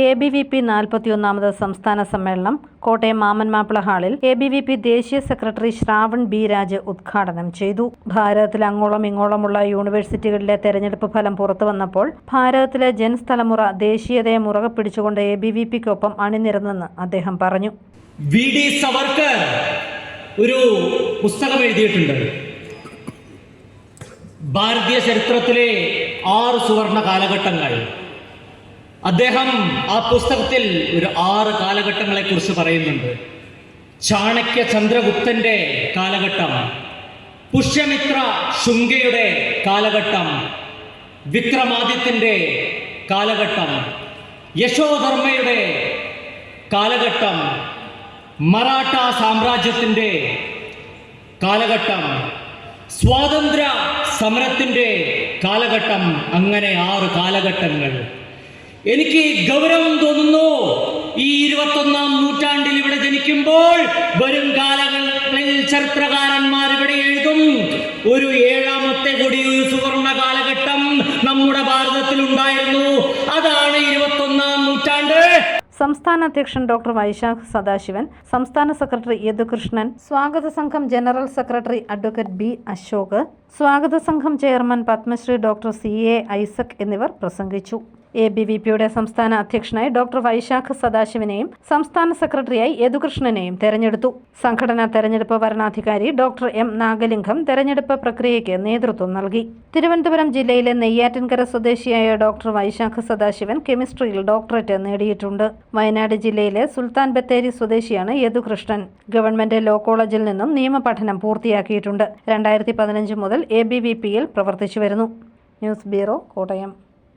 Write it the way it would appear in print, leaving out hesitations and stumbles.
ABVP 41ാമത് സംസ്ഥാന സമ്മേളനം കോട്ടയം മാമൻ മാപ്പിള ഹാളിൽ ABVP ദേശീയ സെക്രട്ടറി ശ്രാവൺ ബി രാജ് ഉദ്ഘാടനം ചെയ്തു. ഭാരതത്തിൽ അങ്ങോളം ഇങ്ങോളമുള്ള യൂണിവേഴ്സിറ്റികളിലെ തെരഞ്ഞെടുപ്പ് ഫലം പുറത്തുവന്നപ്പോൾ ഭാരതത്തിലെ ജെൻസ് തലമുറ ദേശീയതയെ മുറുകെ പിടിച്ചുകൊണ്ട് ABVPക്കൊപ്പം അണിനിരന്നെന്ന് അദ്ദേഹം പറഞ്ഞു. VD സവർക്കർ ഒരു പുസ്തകം എഴുതിയിട്ടുണ്ട്. ഭാരതീയ ചരിത്രത്തിലെ 6 സുവർണ കാലഘട്ടങ്ങൾ. അദ്ദേഹം ആ പുസ്തകത്തിൽ ഒരു 6 കാലഘട്ടങ്ങളെ കുറിച്ച് പറയുന്നുണ്ട്. ചാണക്യ ചന്ദ്രഗുപ്തന്റെ കാലഘട്ടം, പുഷ്യമിത്ര ശുംഗയുടെ കാലഘട്ടം, വിക്രമാദിത്യന്റെ കാലഘട്ടം, യശോധർമ്മയുടെ കാലഘട്ടം, മറാഠ സാമ്രാജ്യത്തിന്റെ കാലഘട്ടം, സ്വാതന്ത്ര്യ സമരത്തിന്റെ കാലഘട്ടം. അങ്ങനെ 6 കാലഘട്ടങ്ങൾ. എനിക്ക് ഗൗരവം തോന്നുന്നു, ഈ 21ാം നൂറ്റാണ്ടിൽ ഇവിടെ ജനിക്കുമ്പോൾ വരും കാലങ്ങളിൽ ചരിത്രകാരന്മാർ ഇവിടെ എഴുതും, ഒരു 7ാമത്തെ കൂടി ഒരു സുവർണ കാലഘട്ടം നമ്മുടെ ഭാരതത്തിൽ ഉണ്ടായിരുന്നു. അതാണ് 21ാം നൂറ്റാണ്ട്. സംസ്ഥാന അധ്യക്ഷൻ ഡോക്ടർ വൈശാഖ് സദാശിവൻ, സംസ്ഥാന സെക്രട്ടറി യദുകൃഷ്ണൻ, സ്വാഗത സംഘം general secretary advocate B Ashok, സ്വാഗത സംഘം chairman Padmashree doctor CA Isaac എന്നിവർ പ്രസംഗിച്ചു. ABVPയുടെ സംസ്ഥാന അധ്യക്ഷനായി ഡോക്ടർ വൈശാഖ് സദാശിവനെയും സംസ്ഥാന സെക്രട്ടറിയായി യദുകൃഷ്ണനെയും തെരഞ്ഞെടുത്തു. സംഘടനാ തെരഞ്ഞെടുപ്പ് വരണാധികാരി ഡോക്ടർ M നാഗലിംഗം തെരഞ്ഞെടുപ്പ് പ്രക്രിയയ്ക്ക് നേതൃത്വം നൽകി. തിരുവനന്തപുരം ജില്ലയിലെ നെയ്യാറ്റിൻകര സ്വദേശിയായ ഡോക്ടർ വൈശാഖ് സദാശിവൻ കെമിസ്ട്രിയിൽ ഡോക്ടറേറ്റ് നേടിയിട്ടുണ്ട്. വയനാട് ജില്ലയിലെ സുൽത്താൻ ബത്തേരി സ്വദേശിയാണ് യദുകൃഷ്ണൻ. ഗവൺമെന്റ് ലോ കോളേജിൽ നിന്നും നിയമപഠനം പൂർത്തിയാക്കിയിട്ടുണ്ട്. 2015 മുതൽ ABVPയിൽ പ്രവർത്തിച്ചു വരുന്നു. News bureau, Kottayam.